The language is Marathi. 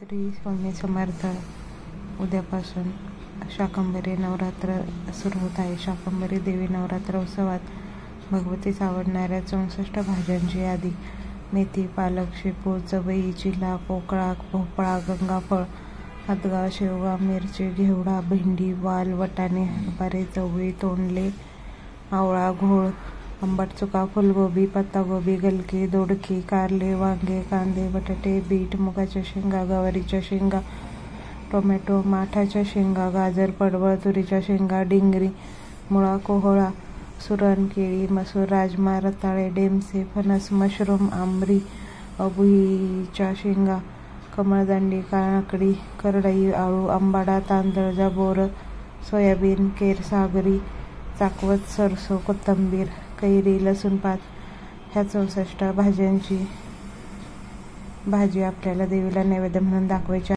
श्री स्वामी समर्थ. उद्यापासून शाकंभरी नवरात्र सुरू होत आहे. शाकंभरी देवी नवरात्र उत्सवात भगवतीस आवडणाऱ्या 64 भाज्यांची यादी. मेथी, पालक, शेपू, चवळी, चिला, पोकळा, भोपळा, गंगाफळ, हदगा, शेवगा, मिरची, घेवडा, भेंडी, वाल, वाटाणे, हरभरे, चवळी, तोंडले, आवळा, घोळ, आंबट चुका, फुलगोबी, पत्तागोबी, गलकी, दोडकी, कारले, वांगे, कांदे, बटाटे, बीट, मुगाच्या शेंगा, गवारीच्या शेंगा, टोमॅटो, माठाच्या शेंगा, गाजर, पडवळ, तुरीच्या शेंगा, डिंगरी, मुळा, कोहळा, सुरण, केळी, मसूर, राजमा, रताळे, डेमसे, फणस, मशरूम, आंबरी, अभुईच्या शेंगा, कमळदांडी, काकडी, करडई, आळू, आंबाडा, तांदळजा, बोरं, सोयाबीन, केर, सागरी, चाकवत, सरसो, कोथिंबीर, कैरी, लसूण पात ह्या 64 भाज्यांची भाजी आपल्याला देवीला नैवेद्य म्हणून दाखवायची.